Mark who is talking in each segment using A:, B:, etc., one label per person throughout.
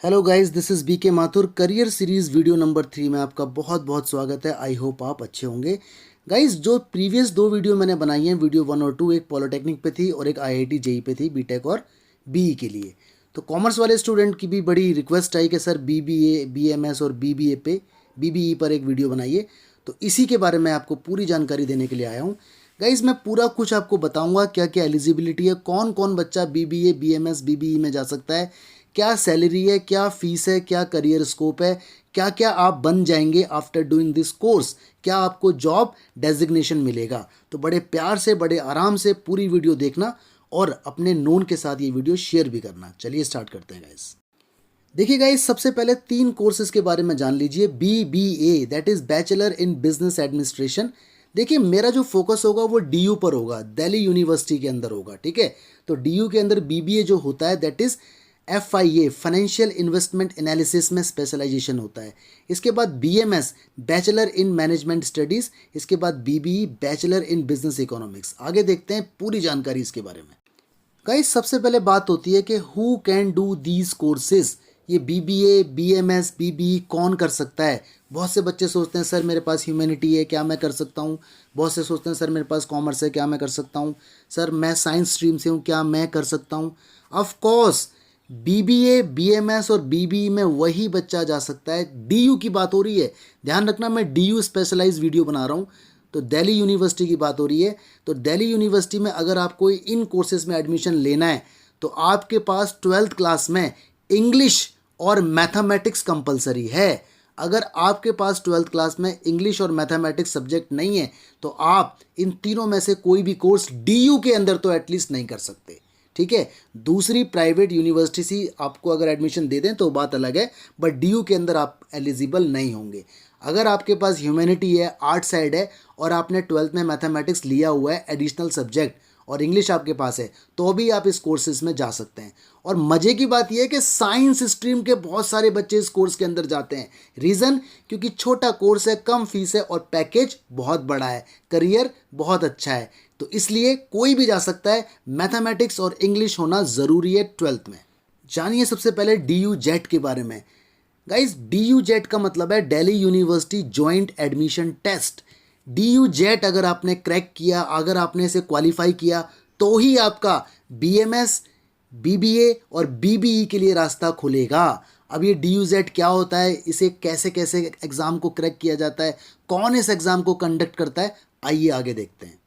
A: Hello guys, this is BK Mathur. Career series video number 3 में आपका बहुत बहुत स्वागत है। आई होप आप अच्छे होंगे। गाइस, जो प्रीवियस दो वीडियो मैंने बनाई हैं, वीडियो 1 और 2, एक पॉलिटेक्निक पे थी और एक आईआईटी जेई पे थी, बीटेक और बीई के लिए। तो कॉमर्स वाले स्टूडेंट की भी बड़ी रिक्वेस्ट आई कि सर बीबीए, बीएमएस और बीबीए पे, बीबीई पर एक वीडियो बनाइए। तो इसी के बारे में आपको पूरी जानकारी देने के लिए आया हूँ। गाइस, मैं पूरा कुछ आपको बताऊंगा, क्या क्या एलिजिबिलिटी है, कौन कौन बच्चा बीबीए, बीएमएस, बीबीई में जा सकता है, क्या सैलरी है, क्या फीस है, क्या करियर स्कोप है, क्या क्या आप बन जाएंगे आफ्टर डूइंग दिस कोर्स, क्या आपको जॉब डेजिग्नेशन मिलेगा। तो बड़े प्यार से, बड़े आराम से पूरी वीडियो देखना और अपने नोन के साथ ये वीडियो शेयर भी करना। चलिए स्टार्ट करते हैं गाइस। देखिए गाइस, सबसे पहले 3 कोर्सेज के बारे में जान लीजिए। BBA, that is bachelor in business administration. देखिए, मेरा जो फोकस होगा वो डीयू पर होगा, दिल्ली यूनिवर्सिटी के अंदर होगा। ठीक है, तो डीयू के अंदर बीबीए जो होता है that is FIA, financial investment analysis में स्पेशलाइजेशन होता है। इसके बाद BMS, bachelor in management studies. इसके बाद BBE, bachelor in business economics. आगे देखते हैं पूरी जानकारी इसके बारे में। गाइस, सबसे पहले बात होती है कि who can do these courses. ये BBA, BMS, BBE कौन कर सकता है। बहुत से बच्चे सोचते हैं सर मेरे पास ह्यूमैनिटी है, क्या मैं कर सकता हूँ। बहुत से सोचते हैं सर मेरे पास कॉमर्स है, क्या मैं कर सकता हूँ। सर मैं साइंस स्ट्रीम से हूँ, क्या मैं कर सकता हूँ। ऑफ कोर्स BBA, BMS और BBE में वही बच्चा जा सकता है। DU की बात हो रही है, ध्यान रखना, मैं DU स्पेशलाइज वीडियो बना रहा हूँ। तो दिल्ली यूनिवर्सिटी की बात हो रही है। तो दिल्ली यूनिवर्सिटी में अगर आपको इन कोर्सेज में एडमिशन लेना है तो आपके पास 12th क्लास में इंग्लिश और मैथमेटिक्स कंपलसरी है। अगर आपके पास 12th क्लास में इंग्लिश और मैथमेटिक्स सब्जेक्ट नहीं है तो आप इन तीनों में से कोई भी कोर्स DU के अंदर तो एटलीस्ट नहीं कर सकते। ठीक है, दूसरी प्राइवेट यूनिवर्सिटी से आपको अगर एडमिशन दे दें तो बात अलग है, बट DU के अंदर आप एलिजिबल नहीं होंगे। अगर आपके पास ह्यूमैनिटी है, आर्ट साइड है और आपने 12th में मैथमेटिक्स लिया हुआ है एडिशनल सब्जेक्ट और इंग्लिश आपके पास है तो भी आप इस कोर्सेज में जा सकते हैं। और मज़े की बात यह है कि साइंस स्ट्रीम के बहुत सारे बच्चे इस कोर्स के अंदर जाते हैं। रीज़न, क्योंकि छोटा कोर्स है, कम फीस है और पैकेज बहुत बड़ा है, करियर बहुत अच्छा है। तो इसलिए कोई भी जा सकता है। मैथमेटिक्स और इंग्लिश होना ज़रूरी है 12th में। जानिए सबसे पहले DU जेट के बारे में। गाइस, DU जेट का मतलब है Delhi university joint admission test. DU JAT अगर आपने क्रैक किया, अगर आपने इसे क्वालिफाई किया तो ही आपका BMS, BBA और BBE के लिए रास्ता खुलेगा। अब ये DU जेट क्या होता है, इसे कैसे कैसे एग्ज़ाम को क्रैक किया जाता है, कौन इस एग्ज़ाम को कंडक्ट करता है, आइए आगे देखते हैं।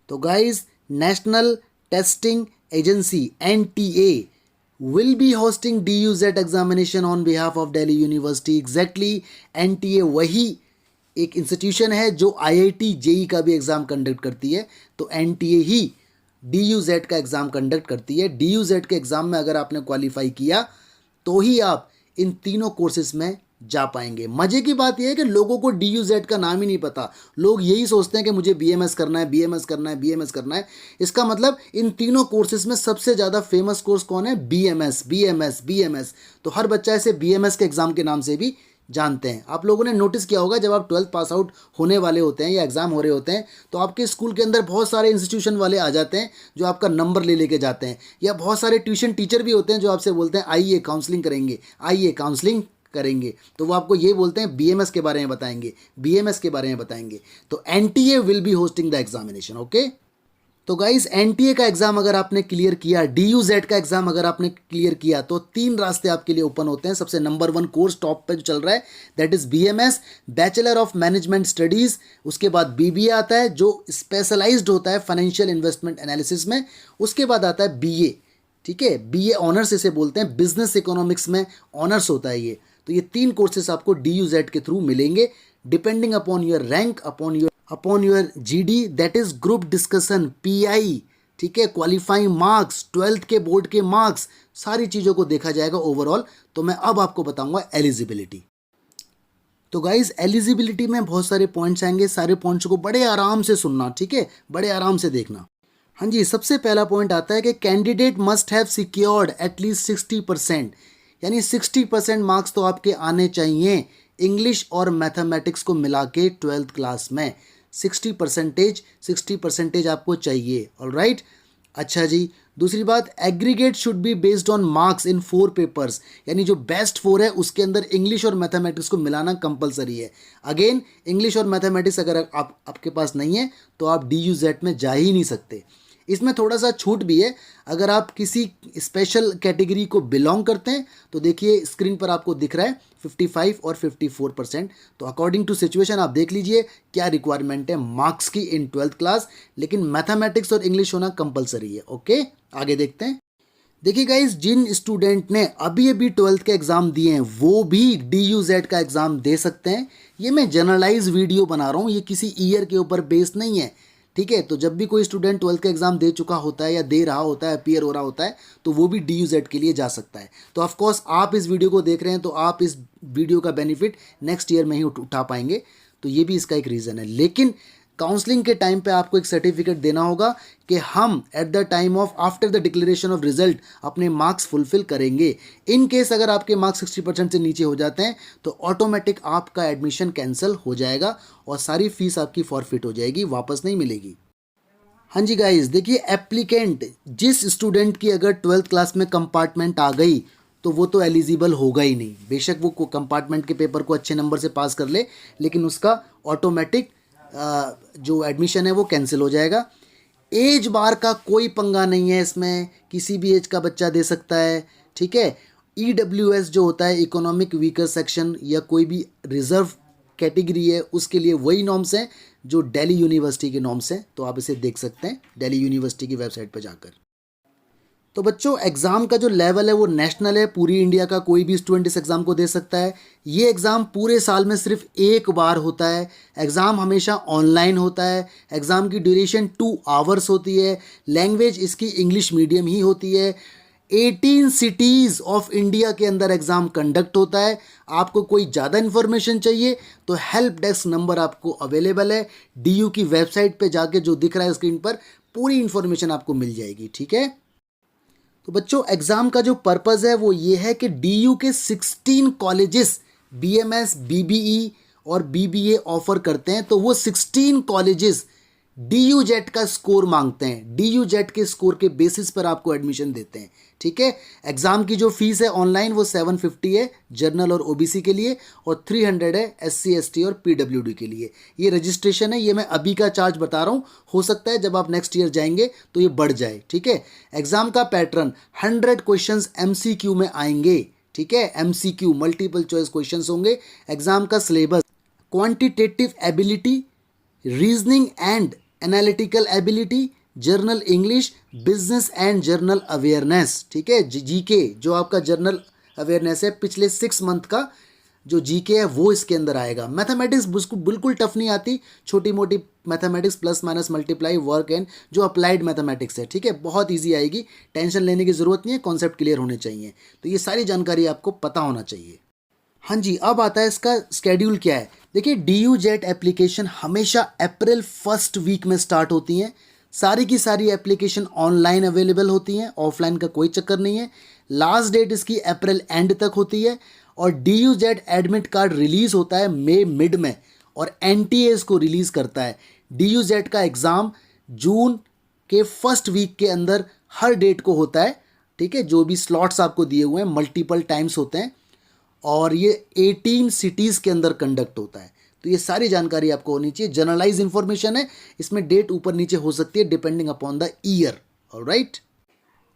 A: तो guys, national testing agency NTA will be hosting DU jet examination on behalf of Delhi university. Exactly, NTA वही एक इंस्टीट्यूशन है जो IIT जेई का भी एग्ज़ाम कंडक्ट करती है। तो NTA ही DU जेट का एग्ज़ाम कंडक्ट करती है। DU जेट के एग्ज़ाम में अगर आपने क्वालिफाई किया तो ही आप इन तीनों कोर्सेज में जा पाएंगे। मज़े की बात यह है कि लोगों को DU जेट का नाम ही नहीं पता। लोग यही सोचते हैं कि मुझे BMS करना है, BMS करना है, BMS करना है। इसका मतलब इन तीनों कोर्सेज में सबसे ज़्यादा फेमस कोर्स कौन है? BMS, BMS, BMS। तो हर बच्चा इसे BMS के एग्ज़ाम के नाम से भी जानते हैं। आप लोगों ने नोटिस किया होगा, जब आप 12th पास आउट होने वाले होते हैं या एग्ज़ाम हो रहे होते हैं तो आपके स्कूल के अंदर बहुत सारे इंस्टीट्यूशन वाले आ जाते हैं जो आपका नंबर ले लेके जाते हैं, या बहुत सारे ट्यूशन टीचर भी होते हैं जो आपसे बोलते हैं आइए काउंसलिंग करेंगे, आइए काउंसलिंग करेंगे। तो वो आपको ये बोलते हैं BMS के बारे में बताएंगे, BMS के बारे में बताएंगे। तो NTA will be hosting the examination. Okay, तो गाइस, NTA का एग्जाम अगर आपने क्लियर किया, DU जेट का एग्जाम अगर आपने क्लियर किया तो 3 रास्ते आपके लिए ओपन होते हैं। सबसे नंबर 1 कोर्स टॉप पे जो चल रहा है that is BMS, bachelor of management studies. उसके बाद BBA आता है जो स्पेशलाइज्ड होता है फाइनेंशियल इन्वेस्टमेंट एनालिसिस में। उसके बाद आता है BA। ठीक है, BA ऑनर्स इसे बोलते हैं, बिजनेस इकोनॉमिक्स में ऑनर्स होता है ये। तो ये 3 कोर्सेस आपको DU जेट के थ्रू मिलेंगे, depending upon your rank, upon your GD, that is group discussion, PI। ठीक है, क्वालिफाइंग मार्क्स, 12th के बोर्ड के मार्क्स, सारी चीज़ों को देखा जाएगा ओवरऑल। तो मैं अब आपको बताऊंगा एलिजिबिलिटी। तो गाइज, एलिजिबिलिटी में बहुत सारे पॉइंट्स आएंगे, सारे पॉइंट्स को बड़े आराम से सुनना। ठीक है, बड़े आराम से देखना। हाँ जी, सबसे पहला पॉइंट आता है कि candidate must have secured at least 60%, यानी 60% मार्क्स तो आपके आने चाहिए इंग्लिश और मैथमेटिक्स को मिला के 12th क्लास में। 60% आपको चाहिए। ऑलराइट, अच्छा जी। दूसरी बात, aggregate should be based on marks in 4 papers, यानी जो बेस्ट 4 है उसके अंदर इंग्लिश और मैथमेटिक्स को मिलाना कंपलसरी है। अगेन इंग्लिश और मैथमेटिक्स अगर आपके पास नहीं है तो आप DUZ में जा ही नहीं सकते। इसमें थोड़ा सा छूट भी है, अगर आप किसी स्पेशल कैटेगरी को बिलोंग करते हैं तो देखिए स्क्रीन पर आपको दिख रहा है 55 और 54%। तो अकॉर्डिंग टू सिचुएशन आप देख लीजिए क्या रिक्वायरमेंट है मार्क्स की इन 12th क्लास, लेकिन मैथमेटिक्स और इंग्लिश होना कंपलसरी है। ओके, आगे देखते हैं। देखिए गाइस, जिन स्टूडेंट ने अभी अभी 12th के एग्ज़ाम दिए हैं वो भी DUZ का एग्ज़ाम दे सकते हैं। ये मैं जनरलाइज वीडियो बना रहा हूँ, ये किसी ईयर के ऊपर बेस्ड नहीं है, ठीक है। तो जब भी कोई स्टूडेंट 12th का एग्ज़ाम दे चुका होता है या दे रहा होता है, अपीयर हो रहा होता है, तो वो भी DUZ के लिए जा सकता है। तो ऑफकोर्स आप इस वीडियो को देख रहे हैं तो आप इस वीडियो का बेनिफिट नेक्स्ट ईयर में ही उठा पाएंगे, तो ये भी इसका एक रीज़न है। लेकिन काउंसलिंग के टाइम पे आपको एक सर्टिफिकेट देना होगा कि हम at the time of after the declaration of result अपने मार्क्स फुलफिल करेंगे। इन केस अगर आपके मार्क्स 60% से नीचे हो जाते हैं तो ऑटोमेटिक आपका एडमिशन कैंसिल हो जाएगा और सारी फीस आपकी फॉरफिट हो जाएगी, वापस नहीं मिलेगी। हाँ जी गाइस, देखिए एप्लीकेंट जिस स्टूडेंट की अगर 12th क्लास में कंपार्टमेंट आ गई तो वो तो एलिजिबल होगा ही नहीं। बेशक वो कंपार्टमेंट के पेपर को अच्छे नंबर से पास कर ले, लेकिन उसका ऑटोमेटिक जो एडमिशन है वो कैंसिल हो जाएगा। एज बार का कोई पंगा नहीं है इसमें, किसी भी एज का बच्चा दे सकता है, ठीक है। EWS जो होता है इकोनॉमिक वीकर सेक्शन या कोई भी रिजर्व कैटेगरी है उसके लिए वही नॉर्म्स हैं जो दिल्ली यूनिवर्सिटी के नॉर्म्स हैं। तो आप इसे देख सकते हैं दिल्ली यूनिवर्सिटी की वेबसाइट पर जाकर। तो बच्चों एग्ज़ाम का जो लेवल है वो नेशनल है, पूरी इंडिया का कोई भी स्टूडेंट इस एग्ज़ाम को दे सकता है। ये एग्ज़ाम पूरे साल में सिर्फ एक बार होता है। एग्ज़ाम हमेशा ऑनलाइन होता है। एग्ज़ाम की ड्यूरेशन 2 आवर्स होती है। लैंग्वेज इसकी इंग्लिश मीडियम ही होती है। 18 सिटीज़ ऑफ इंडिया के अंदर एग्ज़ाम कंडक्ट होता है। आपको कोई ज़्यादा इन्फॉर्मेशन चाहिए तो हेल्प डेस्क नंबर आपको अवेलेबल है। DU की वेबसाइट पे जाके जो दिख रहा है स्क्रीन पर पूरी इन्फॉर्मेशन आपको मिल जाएगी, ठीक है। तो बच्चों एग्ज़ाम का जो पर्पज़ है वो ये है कि DU के 16 कॉलेजेस BMS BBE और BBA ऑफ़र करते हैं, तो वो 16 कॉलेजेस DUZ का स्कोर मांगते हैं। DUZ के स्कोर के बेसिस पर आपको एडमिशन देते हैं, ठीक है। एग्ज़ाम की जो फीस है ऑनलाइन वो 750 है जनरल और OBC के लिए, और 300 है SC ST और PWD के लिए। ये रजिस्ट्रेशन है, ये मैं अभी का चार्ज बता रहा हूँ, हो सकता है जब आप नेक्स्ट ईयर जाएंगे तो ये बढ़ जाए, ठीक है। एग्ज़ाम का पैटर्न 100 क्वेश्चंस MCQ में आएंगे, ठीक है। MCQ मल्टीपल चॉइस क्वेश्चंस होंगे। एग्ज़ाम का syllabus quantitative ability, reasoning and analytical ability, journal English, business and journal awareness, ठीक है। GK जो आपका जर्नल अवेयरनेस है पिछले 6 मंथ का जो GK है वो इसके अंदर आएगा। मैथमेटिक्स बिल्कुल टफ नहीं आती, छोटी मोटी mathematics plus minus multiply work and जो अप्लाइड मैथमेटिक्स है, ठीक है, बहुत ईजी आएगी। टेंशन लेने की ज़रूरत नहीं है, कॉन्सेप्ट क्लियर होने चाहिए। तो ये सारी जानकारी आपको पता होना चाहिए। हाँ जी, अब आता है इसका स्केड्यूल क्या है। देखिए DUZ एप्लीकेशन हमेशा अप्रैल 1st वीक में स्टार्ट होती हैं। सारी की सारी एप्लीकेशन ऑनलाइन अवेलेबल होती हैं, ऑफलाइन का कोई चक्कर नहीं है। लास्ट डेट इसकी अप्रैल एंड तक होती है और DUZ एडमिट कार्ड रिलीज़ होता है मई मिड में और NTA इसको रिलीज़ करता है। DUZ का एग्ज़ाम जून के 1st वीक के अंदर हर डेट को होता है, ठीक है। जो भी स्लॉट्स आपको दिए हुए हैं मल्टीपल टाइम्स होते हैं और ये 18 सिटीज़ के अंदर कंडक्ट होता है। तो ये सारी जानकारी आपको होनी चाहिए। जनरलाइज इंफॉर्मेशन है, इसमें डेट ऊपर नीचे हो सकती है depending upon the year, alright.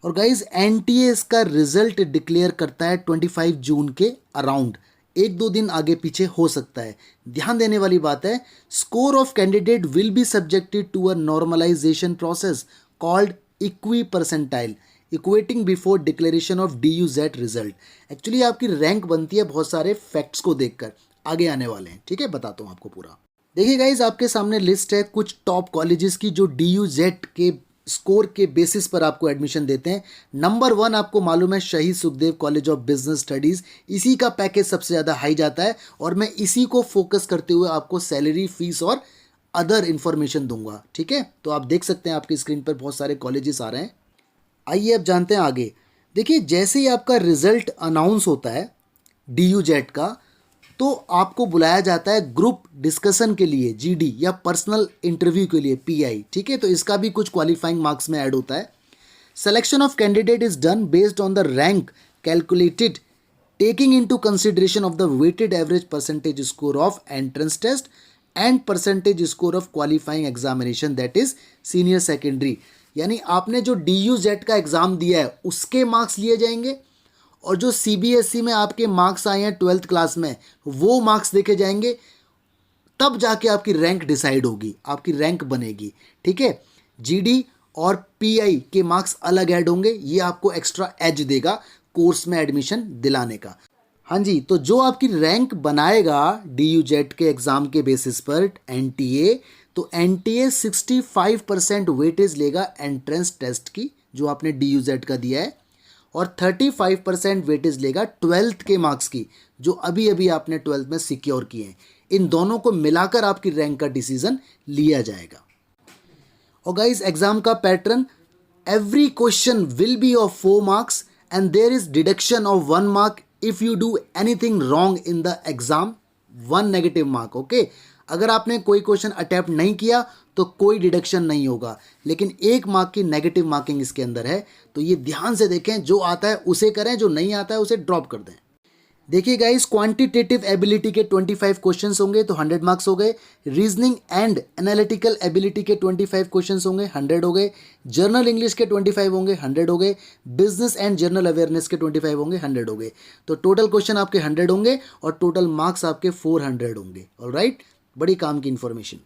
A: और गाइज NTA इसका रिजल्ट डिक्लेयर करता है 25 जून के अराउंड, 1-2 दिन आगे पीछे हो सकता है। ध्यान देने वाली बात है, score of candidate will be subjected to a normalisation process called equi percentile equating before declaration of DUZ result. Actually आपकी रैंक बनती है बहुत सारे फैक्ट्स को देखकर, आगे आने वाले हैं, ठीक है, बताता हूँ आपको पूरा। देखिए गाइज, आपके सामने लिस्ट है कुछ टॉप कॉलेजेस की जो DUZ के स्कोर के बेसिस पर आपको एडमिशन देते हैं। नंबर 1 आपको मालूम है शहीद Sukhdev college of business studies, इसी का पैकेज सबसे ज़्यादा हाई जाता है और मैं इसी को फोकस करते हुए आपको सैलरी, फीस और अदर इन्फॉर्मेशन दूंगा, ठीक है। तो आप देख सकते हैं आपकी स्क्रीन पर बहुत सारे कॉलेजेस आ रहे हैं। आइए अब जानते हैं आगे। देखिए जैसे ही आपका रिजल्ट अनाउंस होता है DUZ का, तो आपको बुलाया जाता है ग्रुप डिस्कशन के लिए GD या पर्सनल इंटरव्यू के लिए PI, ठीक है। तो इसका भी कुछ क्वालिफाइंग मार्क्स में ऐड होता है। Selection of candidate is done based on the rank calculated taking into consideration of the weighted average percentage score of entrance test and percentage score of qualifying examination that is senior secondary. यानी आपने जो DU-Z का exam दिया है उसके marks लिए जाएंगे और जो CBSE में आपके मार्क्स आए हैं 12th क्लास में वो मार्क्स देखे जाएंगे, तब जाके आपकी रैंक डिसाइड होगी, आपकी रैंक बनेगी। ठीक है, GD और PI के मार्क्स अलग ऐड होंगे, ये आपको एक्स्ट्रा एज देगा कोर्स में एडमिशन दिलाने का। हाँ जी, तो जो आपकी रैंक बनाएगा DU-Z के एग्ज़ाम के बेसिस पर NTA, तो NTA 65% वेटेज लेगा एंट्रेंस टेस्ट की जो आपने DU-Z का दिया है और 35% वेटेज लेगा 12th के मार्क्स की जो अभी अभी आपने 12th में सिक्योर किए हैं। इन दोनों को मिलाकर आपकी रैंक का डिसीजन लिया जाएगा। और गाइस, एग्जाम का pattern, every question will be of 4 marks and there is deduction of 1 mark if you do anything wrong in the exam, 1 negative mark. Okay, अगर आपने कोई क्वेश्चन अटेम्प्ट नहीं किया तो कोई डिडक्शन नहीं होगा, लेकिन 1 मार्क की नेगेटिव मार्किंग इसके अंदर है। तो ये ध्यान से देखें, जो आता है उसे करें, जो नहीं आता है उसे ड्रॉप कर दें। देखिए गाइस, क्वांटिटेटिव एबिलिटी के 25 क्वेश्चंस होंगे तो 100 मार्क्स हो गए। रीजनिंग एंड एनालिटिकल एबिलिटी के 25 क्वेश्चंस होंगे, 100 हो गए। जर्नल इंग्लिश के 25 होंगे, 100 हो गए। बिजनेस एंड जर्नल अवेयरनेस के 25 होंगे, 100 हो गए। तो टोटल क्वेश्चन आपके 100 होंगे और टोटल मार्क्स आपके 400 होंगे। ऑलराइट, बड़ी काम की इन्फॉर्मेशन।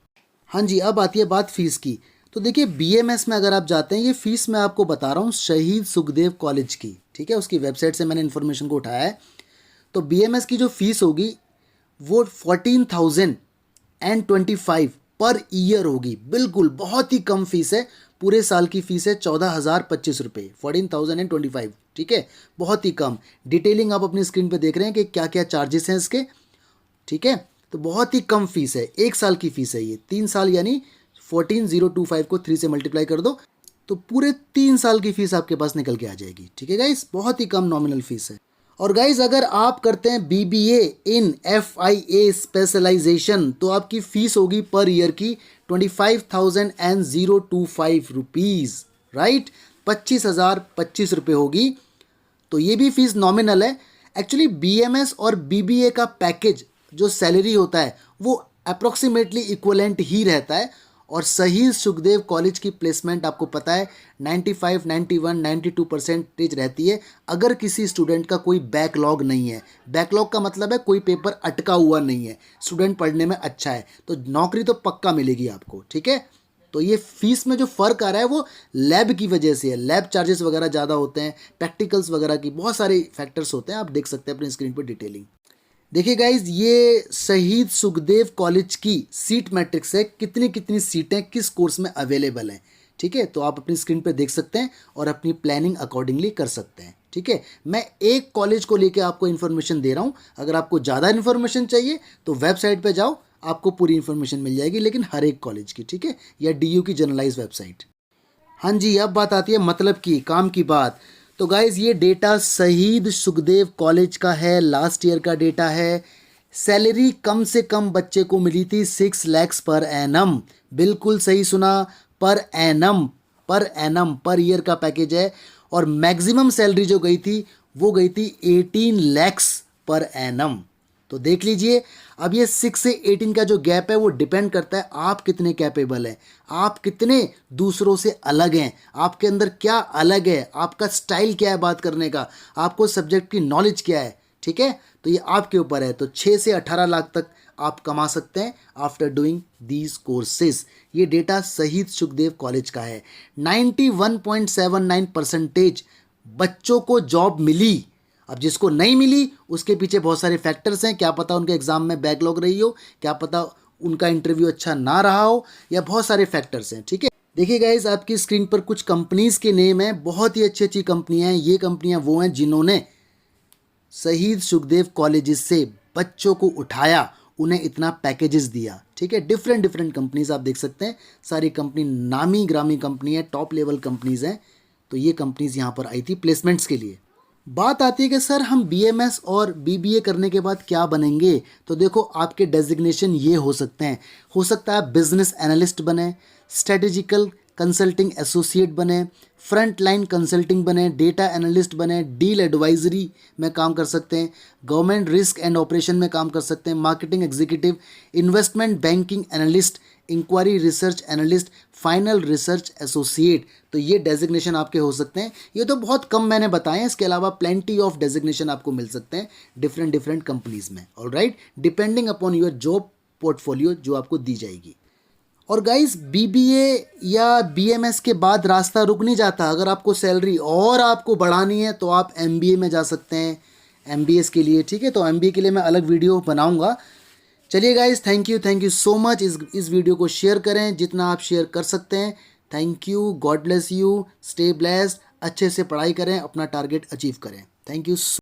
A: हाँ जी, अब आती है बात फीस की। तो देखिए, BMS में अगर आप जाते हैं, ये फीस मैं आपको बता रहा हूँ शहीद सुखदेव कॉलेज की। ठीक है, उसकी वेबसाइट से मैंने इन्फॉर्मेशन को उठाया है। तो BMS की जो फीस होगी वो 14,025 पर ईयर होगी। बिल्कुल बहुत ही कम फीस है, पूरे साल की फीस है 14,025 रुपये, 14,025। ठीक है, बहुत ही कम। डिटेलिंग आप अपनी स्क्रीन पे देख रहे हैं कि क्या क्या चार्जेस हैं इसके। ठीक है, तो बहुत ही कम फीस है, 1 साल की फीस है ये। 3 साल यानी 14,025 को 3 से मल्टीप्लाई कर दो तो पूरे 3 साल की फीस आपके पास निकल के आ जाएगी। ठीक है गाइस, बहुत ही कम नॉमिनल फीस है। और गाइज, अगर आप करते हैं BBA इन FIA स्पेशलाइजेशन तो आपकी फीस होगी पर ईयर की 25,025 रुपीज़। राइट, 25,025 रुपये होगी। तो ये भी फीस नॉमिनल है। एक्चुअली BMS और BBA का पैकेज जो सैलरी होता है वो अप्रॉक्सीमेटली इक्वलेंट ही रहता है। और शहीद सुखदेव कॉलेज की प्लेसमेंट आपको पता है 95, 91, 92% रहती है अगर किसी स्टूडेंट का कोई बैकलॉग नहीं है। बैकलॉग का मतलब है कोई पेपर अटका हुआ नहीं है, स्टूडेंट पढ़ने में अच्छा है, तो नौकरी तो पक्का मिलेगी आपको। ठीक है, तो ये फीस में जो फ़र्क आ रहा है वो लैब की वजह से है। लैब चार्जेस वगैरह ज़्यादा होते हैं, प्रैक्टिकल्स वगैरह की बहुत सारे फैक्टर्स होते हैं, आप देख सकते हैं अपनी स्क्रीन पर डिटेलिंग। देखिए गाइज, ये शहीद सुखदेव कॉलेज की सीट मैट्रिक्स है, कितनी कितनी सीटें किस कोर्स में अवेलेबल हैं। ठीक है, तो आप अपनी स्क्रीन पे देख सकते हैं और अपनी प्लानिंग अकॉर्डिंगली कर सकते हैं। ठीक है, मैं एक कॉलेज को लेके आपको इन्फॉर्मेशन दे रहा हूँ। अगर आपको ज़्यादा इन्फॉर्मेशन चाहिए तो वेबसाइट पे जाओ, आपको पूरी इन्फॉर्मेशन मिल जाएगी, लेकिन हर एक कॉलेज की। ठीक है, या DU की जनरलाइज वेबसाइट। हाँ जी, अब बात आती है मतलब की, काम की बात। तो गाइज़, ये डेटा शहीद सुखदेव कॉलेज का है, लास्ट ईयर का डेटा है। सैलरी कम से कम बच्चे को मिली थी 6 lakhs पर एनम। बिल्कुल सही सुना, पर एनम, पर ईयर का पैकेज है। और मैक्सिमम सैलरी जो गई थी वो गई थी 18 lakhs पर एनम। तो देख लीजिए, अब ये 6 से 18 का जो गैप है वो डिपेंड करता है आप कितने कैपेबल हैं, आप कितने दूसरों से अलग हैं, आपके अंदर क्या अलग है, आपका स्टाइल क्या है बात करने का, आपको सब्जेक्ट की नॉलेज क्या है। ठीक है, तो ये आपके ऊपर है। तो 6 से 18 लाख तक आप कमा सकते हैं आफ्टर डूइंग दीज कोर्सेज। ये डेटा शहीद सुखदेव कॉलेज का है। 91.79% बच्चों को जॉब मिली। अब जिसको नहीं मिली उसके पीछे बहुत सारे फैक्टर्स हैं, क्या पता उनके एग्जाम में बैकलॉग रही हो, क्या पता उनका इंटरव्यू अच्छा ना रहा हो, या बहुत सारे फैक्टर्स हैं। ठीक है, देखिए गाइज, आपकी स्क्रीन पर कुछ कंपनीज के नेम हैं, बहुत ही अच्छी अच्छी कंपनियां हैं। ये कंपनियां वो हैं जिन्होंने शहीद सुखदेव कॉलेजेस से बच्चों को उठाया, उन्हें इतना पैकेजेस दिया। ठीक है, डिफरेंट डिफरेंट कंपनीज आप देख सकते हैं, सारी कंपनी नामी ग्रामी कंपनी है, टॉप लेवल कंपनीज हैं। तो ये कंपनीज यहाँ पर आई थी प्लेसमेंट्स के लिए। बात आती है कि सर हम BMS और BBA करने के बाद क्या बनेंगे। तो देखो, आपके डेजिग्नेशन ये हो सकते हैं। हो सकता है बिजनेस एनालिस्ट बने, स्ट्रेटेजिकल कंसल्टिंग एसोसिएट बने, फ्रंट लाइन कंसल्टिंग बने, डेटा एनालिस्ट बने, डील एडवाइजरी में काम कर सकते हैं, गवर्नमेंट रिस्क एंड ऑपरेशन में काम कर सकते हैं, marketing executive, investment banking analyst, inquiry research analyst, final research associate. तो ये डेजिग्नेशन आपके हो सकते हैं। ये तो बहुत कम मैंने बताए हैं, इसके अलावा प्लेंटी ऑफ डेजिग्नेशन आपको मिल सकते हैं डिफरेंट डिफरेंट कंपनीज में, alright, depending upon your job portfolio जो आपको दी जाएगी। और गाइस बीबीए या बीएमएस के बाद रास्ता रुक नहीं जाता। अगर आपको सैलरी और आपको बढ़ानी है तो आप एमबीए में जा सकते हैं, एमबीएस के लिए, ठीक है। तो एमबीए के लिए मैं अलग वीडियो बनाऊंगा। चलिए guys, thank you so much. इस वीडियो को शेयर करें जितना आप शेयर कर सकते हैं। Thank you, God bless you, stay blessed, अच्छे से पढ़ाई करें, अपना टारगेट अचीव करें। Thank you.